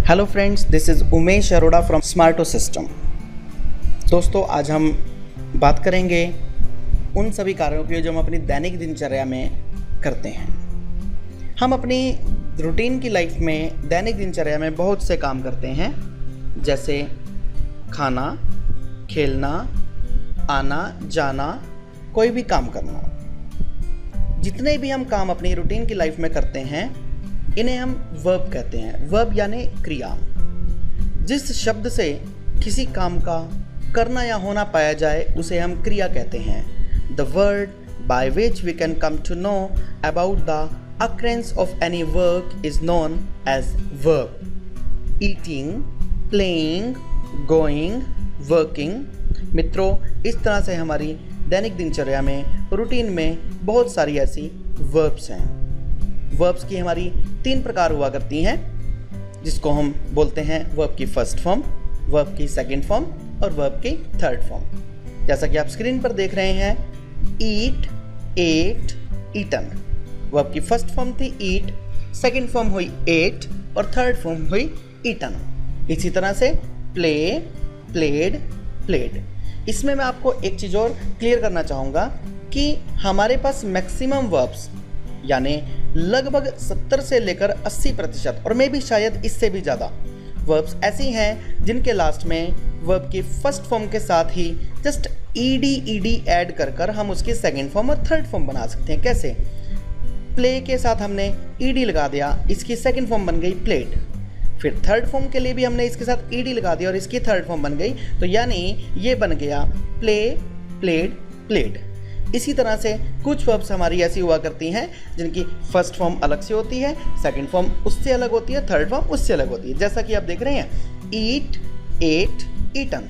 Hello friends, this is Umesh Arora from Smarto system. दोस्तों, आज हम बात करेंगे उन सभी कार्यों की जो हम अपनी दैनिक दिनचर्या में करते हैं। हम अपनी रूटीन की लाइफ में दैनिक दिनचर्या में बहुत से काम करते हैं, जैसे खाना, खेलना, आना जाना, कोई भी काम करना। जितने भी हम काम अपनी रूटीन की लाइफ में करते हैं, इन्हें हम वर्ब कहते हैं। वर्ब यानी क्रिया। जिस शब्द से किसी काम का करना या होना पाया जाए उसे हम क्रिया कहते हैं। The word by which we can come to know about the occurrence of any work is known as verb. Eating, playing, going, working। मित्रों, इस तरह से हमारी दैनिक दिनचर्या में, रूटीन में बहुत सारी ऐसी वर्ब्स हैं। वर्ब्स की हमारी 3 प्रकार हुआ करती हैं, जिसको हम बोलते हैं वर्ब की फर्स्ट फॉर्म, वर्ब की सेकंड फॉर्म और वर्ब की थर्ड फॉर्म। जैसा कि आप स्क्रीन पर देख रहे हैं, ईट, एट, ईटन। वर्ब की फर्स्ट फॉर्म थी ईट, सेकंड फॉर्म हुई एट और थर्ड फॉर्म हुई ईटन। इसी तरह से प्ले, प्लेड, प्लेड। इसमें मैं आपको एक चीज़ और क्लियर करना चाहूँगा कि हमारे पास मैक्सिमम वर्ब्स यानी लगभग 70 से लेकर 80% और मे भी शायद इससे भी ज़्यादा वर्ब्स ऐसी हैं जिनके लास्ट में वर्ब की फर्स्ट फॉर्म के साथ ही जस्ट ईडी ऐड कर हम उसकी सेकंड फॉर्म और थर्ड फॉर्म बना सकते हैं। कैसे? प्ले के साथ हमने ईडी लगा दिया, इसकी सेकंड फॉर्म बन गई प्लेड। फिर थर्ड फॉर्म के लिए भी हमने इसके साथ ईडी लगा दिया और इसकी थर्ड फॉर्म बन गई, तो यानी ये बन गया प्ले, प्लेड, प्लेड। इसी तरह से कुछ वर्ब्स हमारी ऐसी हुआ करती हैं जिनकी फर्स्ट फॉर्म अलग से होती है, सेकंड फॉर्म उससे अलग होती है, थर्ड फॉर्म उससे अलग होती है। जैसा कि आप देख रहे हैं, ईट, एट, ईटन।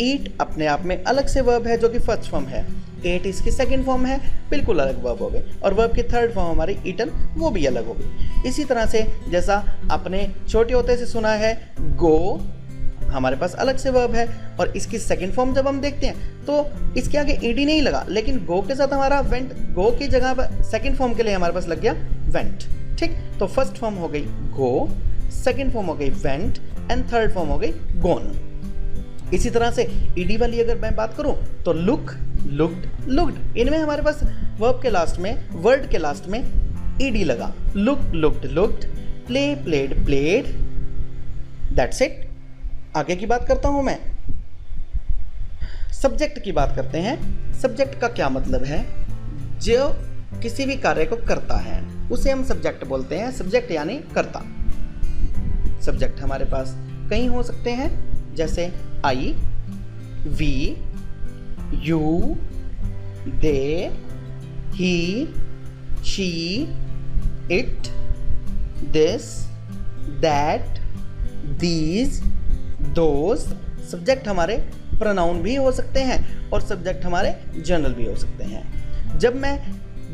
ईट अपने आप में अलग से वर्ब है जो कि फर्स्ट फॉर्म है, एट इसकी सेकंड फॉर्म है, बिल्कुल अलग वर्ब हो गए, और वर्ब की थर्ड फॉर्म हमारी ईटन, वो भी अलग हो गई। इसी तरह से जैसा आपने छोटे होते से सुना है, गो हमारे पास अलग से वर्ब है और इसकी सेकंड फॉर्म जब हम देखते हैं तो इसके आगे ईडी नहीं लगा, लेकिन गो के साथ हमारा वेंट, गो की जगह पर सेकंड फॉर्म के लिए हमारे पास लग गया वेंट। ठीक, तो फर्स्ट फॉर्म हो गई गो, सेकंड फॉर्म हो गई वेंट एंड थर्ड फॉर्म हो गई गोन। इसी तरह से ईडी वाली अगर मैं बात करूं तो लुक, लुक्ड, लुक्ड। इनमें हमारे पास वर्ब के लास्ट में, वर्ड के लास्ट में ईडी लगा। Look, looked, looked, play, played, played. That's it. आगे की बात करता हूं मैं। सब्जेक्ट की बात करते हैं। सब्जेक्ट का क्या मतलब है? जो किसी भी कार्य को करता है उसे हम सब्जेक्ट बोलते हैं। सब्जेक्ट यानी कर्ता। सब्जेक्ट हमारे पास कई हो सकते हैं, जैसे I, we, you, they, he, she, it, this, that, these, those. Subject हमारे प्रोनाउन भी हो सकते हैं और सब्जेक्ट हमारे जनरल भी हो सकते हैं। जब मैं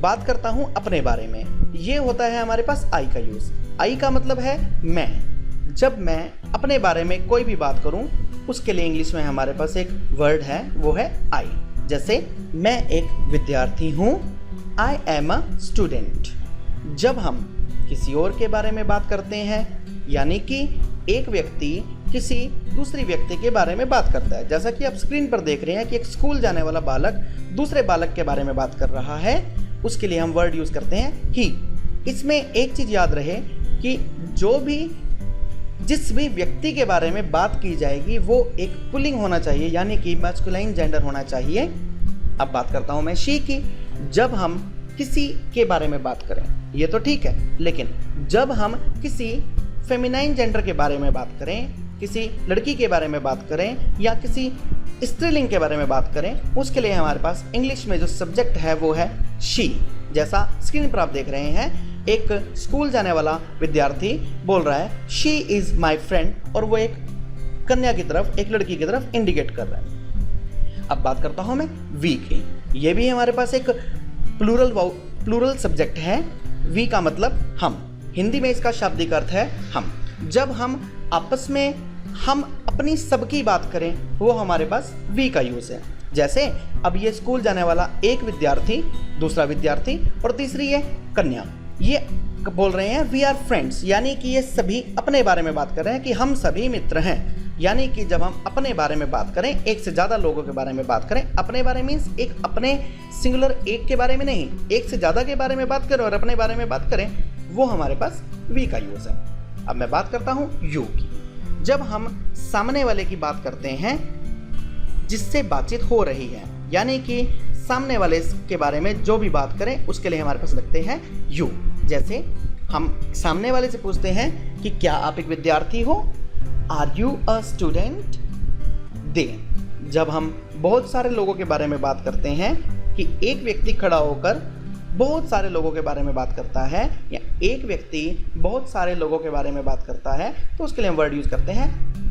बात करता हूं अपने बारे में, ये होता है हमारे पास आई का यूज़। आई का मतलब है मैं। जब मैं अपने बारे में कोई भी बात करूं, उसके लिए इंग्लिश में हमारे पास एक वर्ड है, वो है आई। जैसे मैं एक विद्यार्थी हूं, आई एम अ स्टूडेंट। जब हम किसी और के बारे में बात करते हैं, यानी कि एक व्यक्ति किसी दूसरी व्यक्ति के बारे में बात करता है, जैसा कि आप स्क्रीन पर देख रहे हैं कि एक स्कूल जाने वाला बालक दूसरे बालक के बारे में बात कर रहा है, उसके लिए हम वर्ड यूज़ करते हैं ही। इसमें एक चीज़ याद रहे कि जिस भी व्यक्ति के बारे में बात की जाएगी वो एक पुल्लिंग होना चाहिए, यानी कि मैस्कुलाइन जेंडर होना चाहिए। अब बात करता हूं मैं शी की। जब हम किसी के बारे में बात करें, ये तो ठीक है, लेकिन जब हम किसी फेमिनाइन जेंडर के बारे में बात करें, किसी लड़की के बारे में बात करें या किसी स्त्रीलिंग के बारे में बात करें, उसके लिए हमारे पास इंग्लिश में जो सब्जेक्ट है वो है शी। जैसा स्क्रीन पर आप देख रहे हैं, एक स्कूल जाने वाला विद्यार्थी बोल रहा है शी इज़ माई फ्रेंड, और वो एक कन्या की तरफ, एक लड़की की तरफ इंडिकेट कर रहा है। अब बात करता हूँ मैं वी की। ये भी हमारे पास एक प्लूरल सब्जेक्ट है। वी का मतलब हम। हिंदी में इसका शाब्दिक अर्थ है हम। जब हम आपस में हम अपनी सबकी बात करें, वो हमारे पास वी का यूज़ है। जैसे अब ये स्कूल जाने वाला एक विद्यार्थी, दूसरा विद्यार्थी और तीसरी है कन्या। ये बोल रहे हैं वी आर फ्रेंड्स, यानी कि ये सभी अपने बारे में बात कर रहे हैं कि हम सभी मित्र हैं। यानी कि जब हम अपने बारे में बात करें, एक से ज़्यादा लोगों के बारे में बात करें, अपने बारे मीन्स एक अपने सिंगुलर एक के बारे में नहीं, एक से ज़्यादा के बारे में बात करें और अपने बारे में बात करें, वो हमारे पास वी का यूज़ है। अब मैं बात करता हूँ यू की। जब हम सामने वाले की बात करते हैं जिससे बातचीत हो रही है, यानी कि सामने वाले के बारे में जो भी बात करें उसके लिए हमारे पास लगते हैं यू। जैसे हम सामने वाले से पूछते हैं कि क्या आप एक विद्यार्थी हो, आर यू अ स्टूडेंट। दे, जब हम बहुत सारे लोगों के बारे में बात करते हैं कि एक व्यक्ति खड़ा होकर बहुत सारे लोगों के बारे में बात करता है या एक व्यक्ति बहुत सारे लोगों के बारे में बात करता है, तो उसके लिए हम वर्ड यूज करते हैं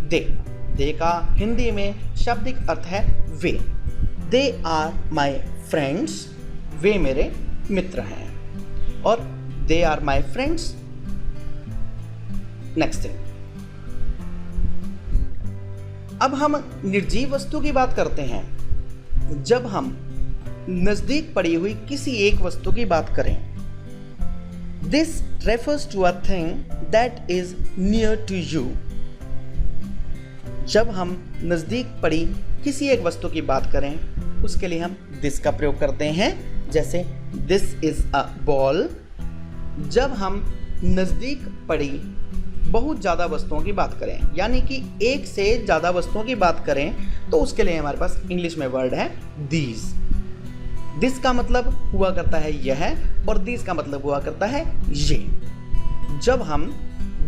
दे। दे का हिंदी में शाब्दिक अर्थ है वे। दे आर माई फ्रेंड्स, वे मेरे मित्र हैं। और they are my friends. Next thing, अब हम निर्जीव वस्तु की बात करते हैं। जब हम नजदीक पड़ी हुई किसी एक वस्तु की बात करें, this refers to a thing that is near to you. जब हम नजदीक पड़ी किसी एक वस्तु की बात करें उसके लिए हम दिस का प्रयोग करते हैं। जैसे दिस इज अ बॉल। जब हम नजदीक पड़ी बहुत ज़्यादा वस्तुओं की बात करें, यानी कि एक से ज़्यादा वस्तुओं की बात करें, तो उसके लिए हमारे पास इंग्लिश में वर्ड है दीज। दिस का मतलब हुआ करता है यह और दीज का मतलब हुआ करता है ये। जब हम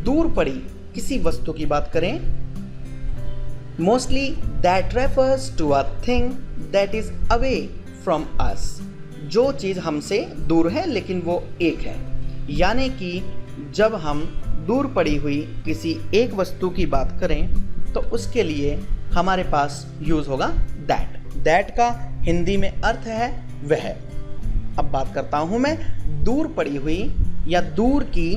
दूर पड़ी किसी वस्तु की बात करें, mostly that refers to a thing that is away from us. जो चीज़ हमसे दूर है लेकिन वो एक है, यानी कि जब हम दूर पड़ी हुई किसी एक वस्तु की बात करें तो उसके लिए हमारे पास यूज होगा दैट। दैट का हिंदी में अर्थ है वह। अब बात करता हूं मैं दूर पड़ी हुई या दूर की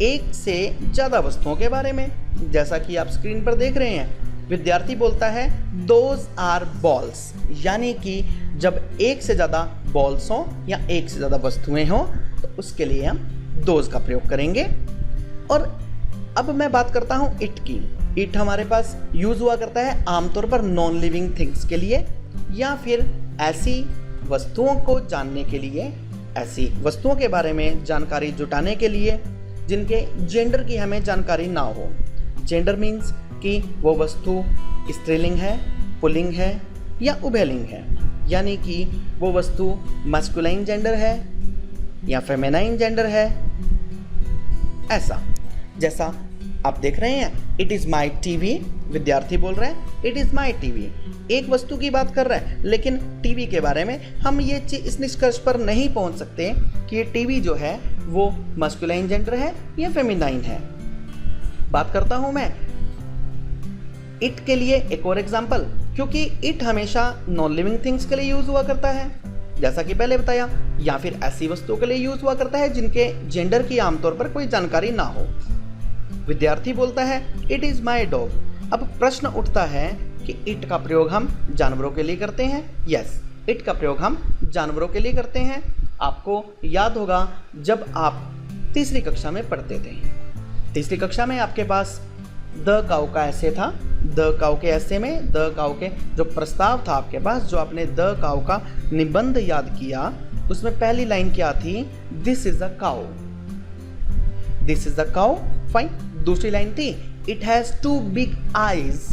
एक से ज़्यादा वस्तुओं के बारे में। जैसा कि आप स्क्रीन पर देख रहे हैं, विद्यार्थी बोलता है दोज आर बॉल्स, यानी कि जब एक से ज़्यादा बॉल्स हों या एक से ज़्यादा वस्तुएं हों तो उसके लिए हम दोज का प्रयोग करेंगे। और अब मैं बात करता हूं इट की। इट हमारे पास यूज हुआ करता है आमतौर पर नॉन लिविंग थिंग्स के लिए या फिर ऐसी वस्तुओं को जानने के लिए, ऐसी वस्तुओं के बारे में जानकारी जुटाने के लिए जिनके जेंडर की हमें जानकारी ना हो। जेंडर मीन्स कि वो वस्तु स्त्रीलिंग है, पुल्लिंग है या उभयलिंग है, यानी कि वो वस्तु मैस्कुलाइन जेंडर है या फेमिनाइन जेंडर है। ऐसा जैसा आप देख रहे हैं, इट इज़ माई टीवी। विद्यार्थी बोल रहे हैं इट इज़ माई टीवी। एक वस्तु की बात कर रहा है लेकिन टीवी के बारे में हम ये इस निष्कर्ष पर नहीं पहुंच सकते कि ये टीवी जो है वो मस्कुलाइन जेंडर है या फेमिनाइन है। बात करता हूं मैं इट के लिए एक और एग्जाम्पल, क्योंकि इट हमेशा नॉन लिविंग थिंग्स के लिए यूज हुआ करता है जैसा कि पहले बताया, या फिर ऐसी वस्तुओं के लिए यूज हुआ करता है जिनके जेंडर की आमतौर पर कोई जानकारी ना हो। विद्यार्थी बोलता है इट इज माई डॉग। अब प्रश्न उठता है कि इट का प्रयोग हम जानवरों के लिए करते हैं। यस, इट का प्रयोग हम जानवरों के लिए करते हैं। आपको याद होगा जब आप तीसरी कक्षा में पढ़ते थे, तीसरी कक्षा में आपके पास द काऊ का ऐसे था। द काऊ के ऐसे में द काऊ के जो प्रस्ताव था आपके पास, जो आपने द काऊ का निबंध याद किया, उसमें पहली लाइन क्या थी? This is a cow. This is a cow. Fine. दूसरी लाइन थी it has two big eyes,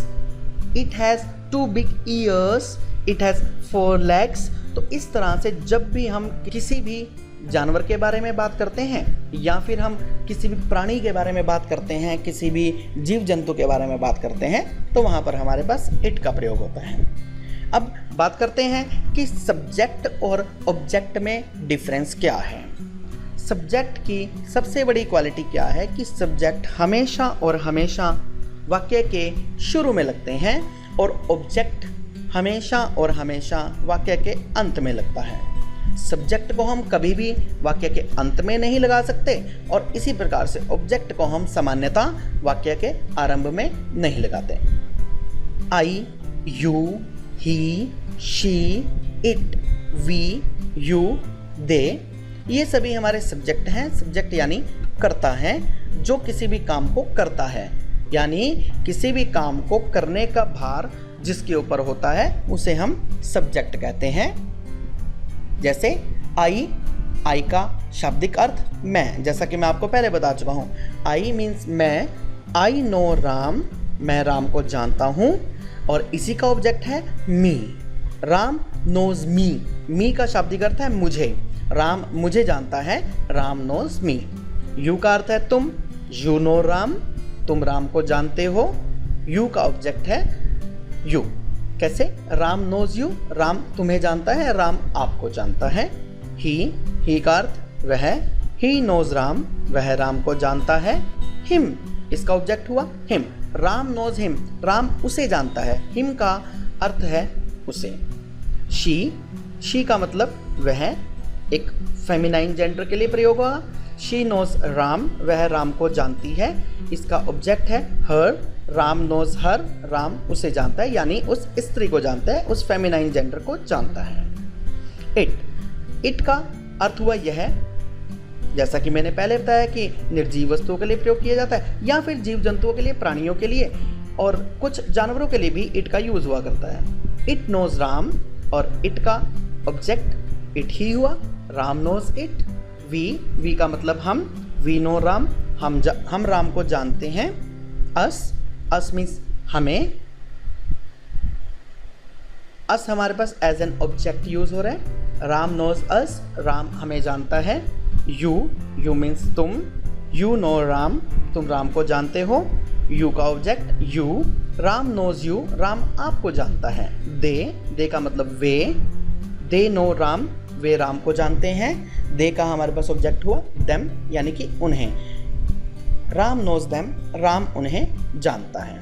it has two big ears, it has 4 legs। तो इस तरह से जब भी हम किसी भी जानवर के बारे में बात करते हैं या फिर हम किसी भी प्राणी के बारे में बात करते हैं, किसी भी जीव जंतु के बारे में बात करते हैं, तो वहाँ पर हमारे पास इट का प्रयोग होता है। अब बात करते हैं कि सब्जेक्ट और ऑब्जेक्ट में डिफरेंस क्या है। सब्जेक्ट की सबसे बड़ी क्वालिटी क्या है कि सब्जेक्ट हमेशा और हमेशा वाक्य के शुरू में लगते हैं और ऑब्जेक्ट हमेशा और हमेशा वाक्य के अंत में लगता है। सब्जेक्ट को हम कभी भी वाक्य के अंत में नहीं लगा सकते और इसी प्रकार से ऑब्जेक्ट को हम सामान्यतः वाक्य के आरंभ में नहीं लगाते। I, you, he, she, it, we, you, they, ये सभी हमारे सब्जेक्ट हैं। सब्जेक्ट यानी करता है जो किसी भी काम को करता है, यानी किसी भी काम को करने का भार जिसके ऊपर होता है उसे हम सब्जेक्ट कहते हैं। जैसे आई का शाब्दिक अर्थ मैं, जैसा कि मैं आपको पहले बता चुका हूँ। आई मीन्स मैं, आई नो राम, मैं राम को जानता हूँ, और इसी का ऑब्जेक्ट है मी। राम नोज मी का शाब्दिक अर्थ है मुझे, राम मुझे जानता है, राम नोज मी। यू का अर्थ है तुम, यू नो राम, तुम राम को जानते हो, यू का ऑब्जेक्ट है यू। कैसे? राम नोज यू, राम तुम्हें जानता है, राम आपको जानता है। ही का अर्थ वह, ही नोज राम, वह राम को जानता है। हिम, इसका ऑब्जेक्ट हुआ him, Ram knows him, Ram उसे जानता है, हिम का अर्थ है उसे। शी का मतलब वह, एक फेमिनाइन जेंडर के लिए प्रयोग होगा। शी नोज राम, वह राम को जानती है, इसका ऑब्जेक्ट है हर, राम नोज हर, राम उसे जानता है, यानी उस स्त्री को जानता है, उस फेमिनाइन जेंडर को जानता है। इट का अर्थ हुआ यह, जैसा कि मैंने पहले बताया कि निर्जीव वस्तुओं के लिए प्रयोग किया जाता है, या फिर जीव जंतुओं के लिए, प्राणियों के लिए, और कुछ जानवरों के लिए भी इट का यूज हुआ करता है। इट नोज राम, और इट का ऑब्जेक्ट इट ही हुआ, राम नोज इट। वी का मतलब हम, वी नो राम, हम राम को जानते हैं। अस मीन्स हमें, अस हमारे पास एज एन ऑब्जेक्ट यूज हो रहा है। राम नोज अस, राम हमें जानता है। यू मीन्स तुम, यू नो राम, तुम राम को जानते हो, यू का object you. Ram knows you, Ram आपको जानता है। दे का मतलब वे, दे नो राम, वे राम को जानते हैं। दे का हमारे पास ऑब्जेक्ट हुआ देम, यानी कि उन्हें। राम नोज देम, राम उन्हें जानता है।